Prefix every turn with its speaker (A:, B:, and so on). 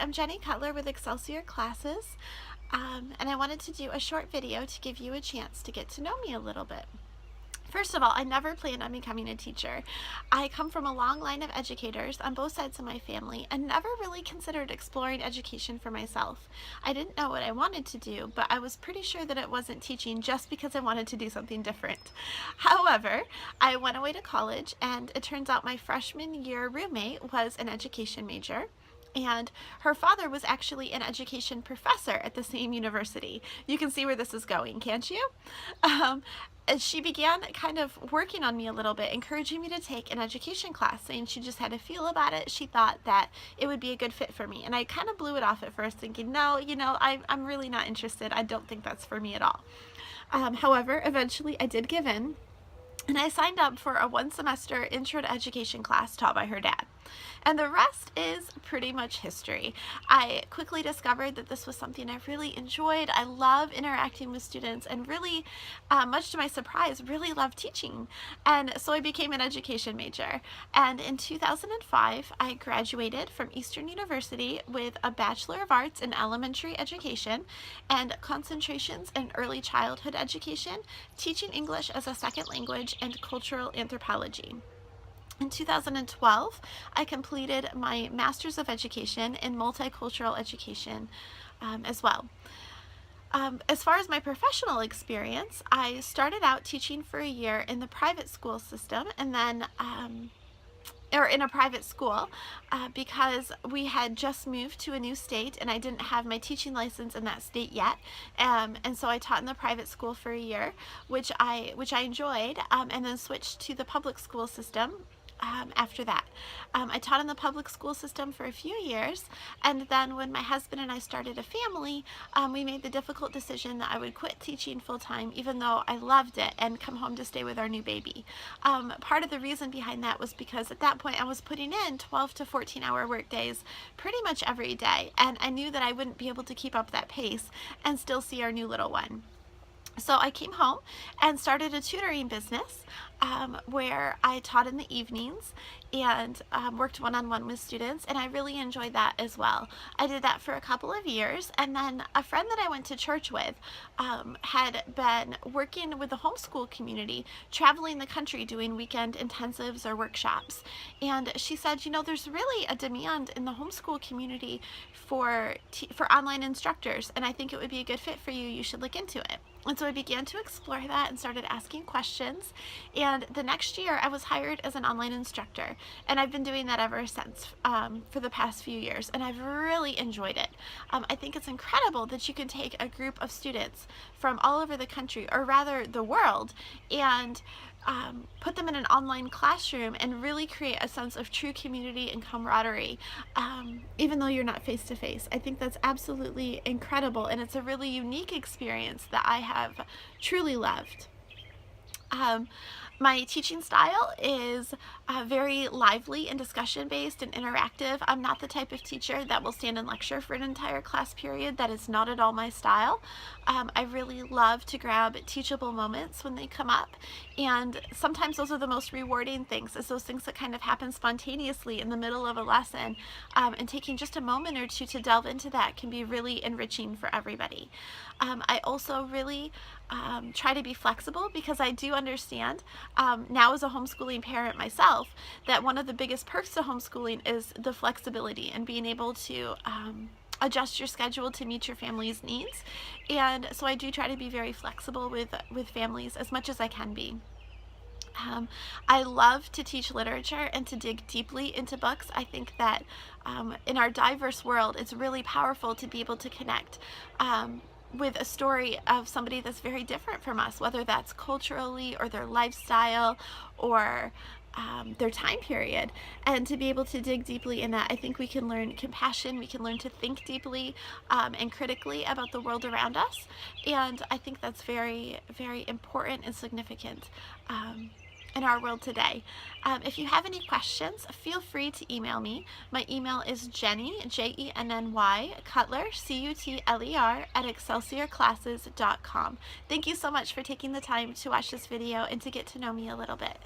A: I'm Jenny Cutler with Excelsior Classes, and I wanted to do a short video to give you a chance to get to know me a little bit. First of all, I never planned on becoming a teacher. I come from a long line of educators on both sides of my family and never really considered exploring education for myself. I didn't know what I wanted to do, but I was pretty sure that it wasn't teaching just because I wanted to do something different. However, I went away to college, and it turns out my freshman year roommate was an education major, and her father was actually an education professor at the same university. You can see where this is going, can't you? And she began kind of working on me a little bit, encouraging me to take an education class, saying she just had a feel about it. She thought that it would be a good fit for me. And I kind of blew it off at first, thinking, no, I'm really not interested. I don't think that's for me at all. However, eventually I did give in, and I signed up for a one-semester intro to education class taught by her dad. And the rest is pretty much history. I quickly discovered that this was something I really enjoyed. I love interacting with students, and really, much to my surprise, really love teaching. And so I became an education major. And in 2005, I graduated from Eastern University with a Bachelor of Arts in Elementary Education and concentrations in early childhood education, teaching English as a second language, and cultural anthropology. In 2012, I completed my Master's of Education in Multicultural Education as well. As far as my professional experience, I started out teaching for a year in the private school system, and then or in a private school, because we had just moved to a new state and I didn't have my teaching license in that state yet, and so I taught in the private school for a year, which I enjoyed, and then switched to the public school system. After that, I taught in the public school system for a few years, and then when my husband and I started a family, we made the difficult decision that I would quit teaching full-time, even though I loved it, and come home to stay with our new baby. Part of the reason behind that was because at that point I was putting in 12 to 14-hour work days pretty much every day, and I knew that I wouldn't be able to keep up that pace and still see our new little one. So I came home and started a tutoring business where I taught in the evenings and worked one-on-one with students, and I really enjoyed that as well. I did that for a couple of years, and then a friend that I went to church with had been working with the homeschool community, traveling the country doing weekend intensives or workshops, and she said, there's really a demand in the homeschool community for online instructors, and I think it would be a good fit for you. You should look into it. And so I began to explore that and started asking questions, and the next year I was hired as an online instructor, and I've been doing that ever since for the past few years, and I've really enjoyed it. I think it's incredible that you can take a group of students from all over the country, or rather the world, and put them in an online classroom and really create a sense of true community and camaraderie, even though you're not face to face. I think that's absolutely incredible, and it's a really unique experience that I have truly loved. My teaching style is very lively and discussion based and interactive. I'm not the type of teacher that will stand and lecture for an entire class period. That is not at all my style. I really love to grab teachable moments when they come up, and sometimes those are the most rewarding things, is those things that kind of happen spontaneously in the middle of a lesson, and taking just a moment or two to delve into that can be really enriching for everybody. I also really try to be flexible, because I do understand now as a homeschooling parent myself that one of the biggest perks to homeschooling is the flexibility and being able to adjust your schedule to meet your family's needs. And so I do try to be very flexible with families as much as I can be. I love to teach literature and to dig deeply into books. I think that in our diverse world, it's really powerful to be able to connect with a story of somebody that's very different from us, whether that's culturally or their lifestyle or their time period, and to be able to dig deeply in that. I think we can learn compassion, we can learn to think deeply and critically about the world around us, and I think that's very, very important and significant in our world today. If you have any questions, feel free to email me. My email is Jenny, Jenny, Cutler, Cutler, at excelsiorclasses.com. Thank you so much for taking the time to watch this video and to get to know me a little bit.